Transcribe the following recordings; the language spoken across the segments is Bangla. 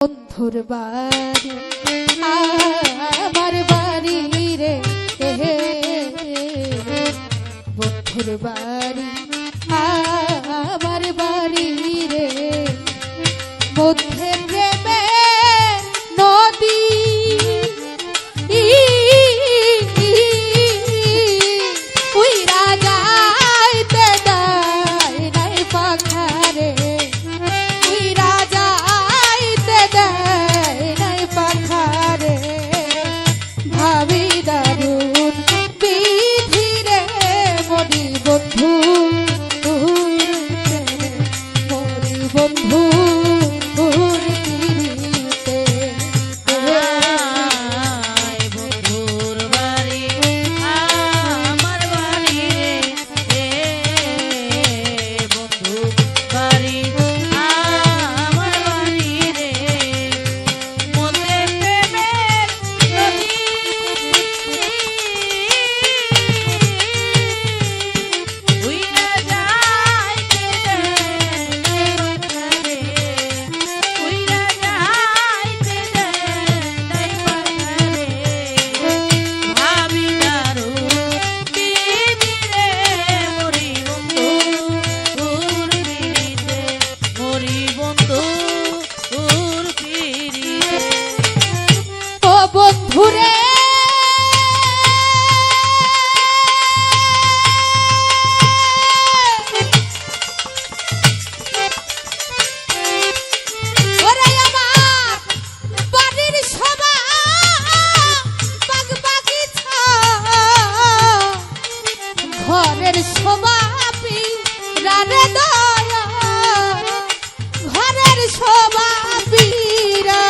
বন্ধুর বাড়ি আমার বাড়ি রে, বন্ধুর বাড়ি আমার বাড়ি রে, মধ্যে প্রেমে নদী উইরা যাইতে দেয় নাই পাখারে, উইরা যাইতে দেয় নাই পাখারে, ভাবি দারুণ বিধি রে মরি বন্ধু, মরি বন্ধু বন্ধুরে ওরে আমার বাড়ির শোভা বাগ বাগিচা, ঘরের শোভা পিরারে দয়া, ঘরের শোভা পিরা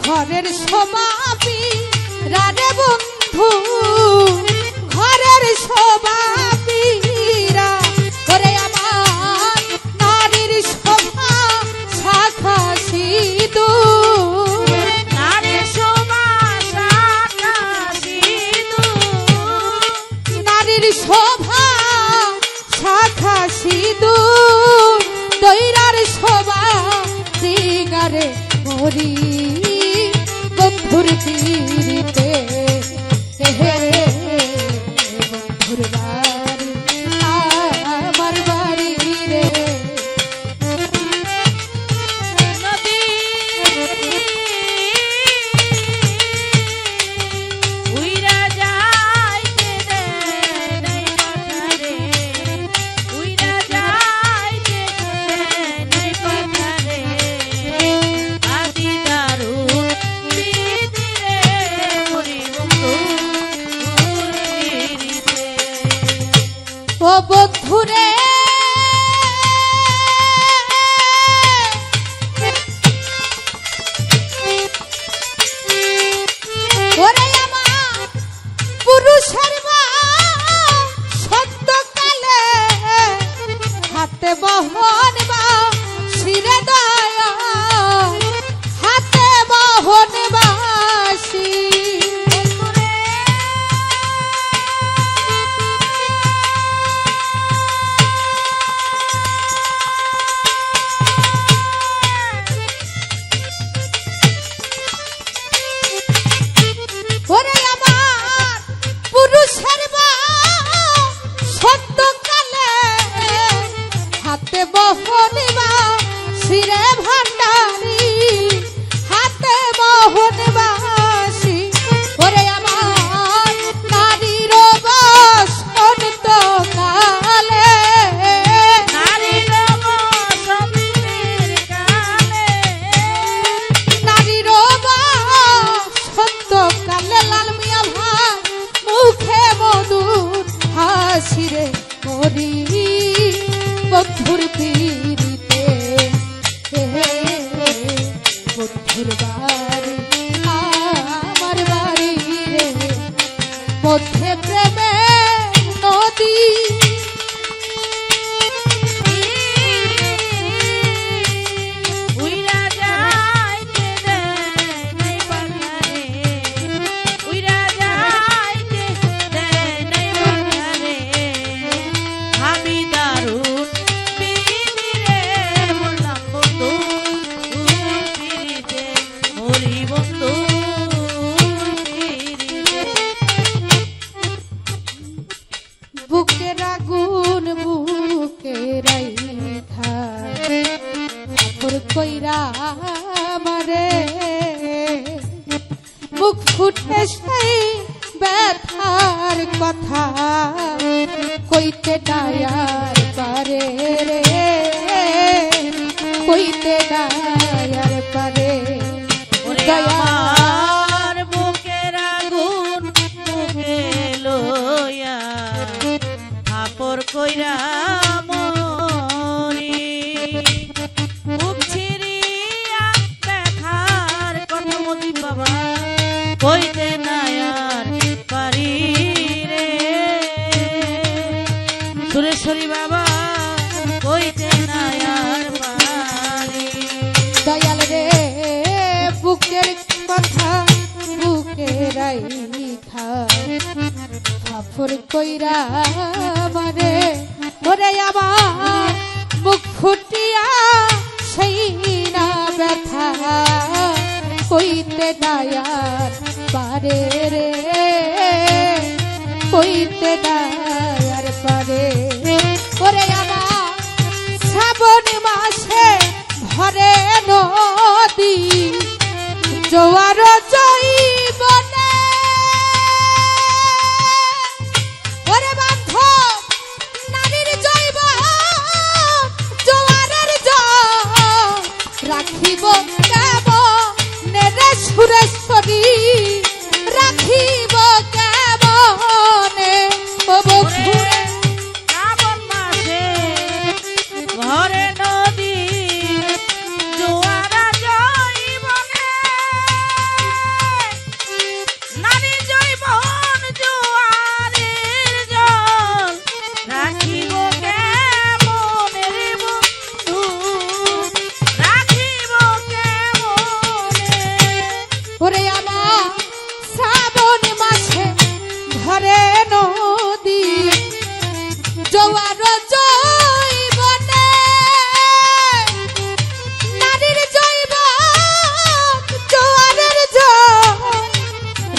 ঘরের শোভা পিরারে বন্ধু, ঘরের শোভা পিরা করে আমার নারীর শোভা শাখা সিঁদুর, নারীর শোভা শাখা সিঁদুর, নারীর শোভা শাখা সিঁদুর, দৈরার শোভা দিগারে মরি বন্ধুর তীরিতে, বন্ধুর বাড়ি আমার বাড়ি রে, নদী উইরা যাইতে দেয় নাই পাখারে, উইরা যাইতে দেয় নাই পাখারে, আদি দারুণ বিধি রে মরি বন্ধু পিরিতে। ও বন্ধুরে ওরে আমার পুরুষের বা সত্যকালে হাতে বহন বা শিরে দয়া, হাতে বহন বাসি ওরে আমার পুরুষের বা সত্যকালে হাতে বহন বা শিরে ভান্ডারি, হাতে বহন বাসি, ওরে আমার নারীর বসন্ত কালে, নারীর বসন্তের কালে, নারীর বসন্ত কালে লাল মিয়া ভাই মুখে মধুর হাসি রে মরি বন্ধুর পিরিতে, বন্ধুর বাড়ি আমার বাড়ি রে, মধ্যে প্রেমে নদী কইরা মারে মুখ ফুটে সেই ব্যথার কথা কইতে ডায়ার পারে রে কইতে ডায়ার পারে ওরে আমার বুকের আগুন মুখে লইয়া আপর কইরা মরি বুক ছিড়িয়া ব্যথার কথা মতি বাবা কইতে নাই আর পারি রে সুরেশ্বরী বাবা কইতে নাই আর পারি দয়াল রে বুকের কথা বুকে রাইখা ফাফর কইরা মানে ওরে আমার মুখ ফুটিয়া সেই না ব্যথা কইতে দায়ার পারে রে কইতে দায়ার পারে ওরে আমার শ্রাবণ মাসে ভরে নদী জোয়ার জৈবনে ওরে বান্ধব নারীর জৈব জোয়ারের জল রাখিব কেমনে রে সুরেশ্বরী রাখিব কেমনে ও বন্ধু শ্রাবণ মাসে ঘরে নদী জোয়ারা জৈবনে নারী জৈবন জোয়ারের জল রাখিব কেমনে রে বন্ধু রাখিব কেমনে ওরে আমার শ্রাবণ মাসে ঘরে নদী জোয়ার জৈবনে নারীর জৈব জোয়ারের জল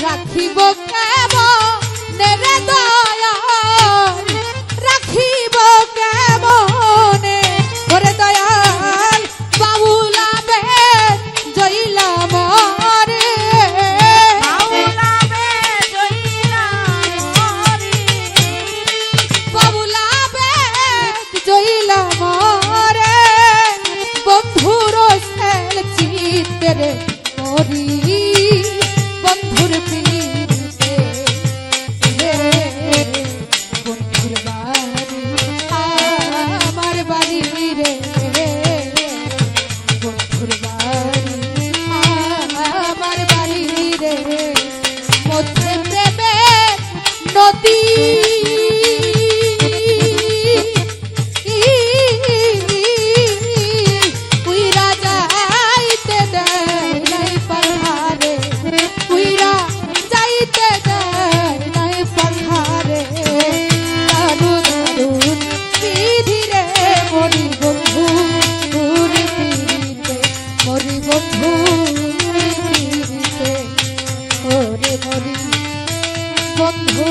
রাখিব কেমনে রে দয়াল রাখিব কেমনে ওরে দয়াল বাউলাবে জইলা মরে বাউলাবে জইলা মরি বাবুলাবে জইলা মরে বন্ধুর সেল চিত্রে মরি বন্ধুর পীড়িতে রে বন্ধুর বাড়ি আমার বাড়ি রে বন্ধুর বাড়ি আমার বাড়ি রে মধ্যে প্রেমের নদী উইরা যাইতে দেয় নাই পাহাড়ে উইরা যাইতে দেয় নাই পাহাড়ে দারুণ দারুণ বিধিরে মরি বন্ধু পিড়িতে মরি বন্ধু পিড়িতে ওরে মরি বন্ধু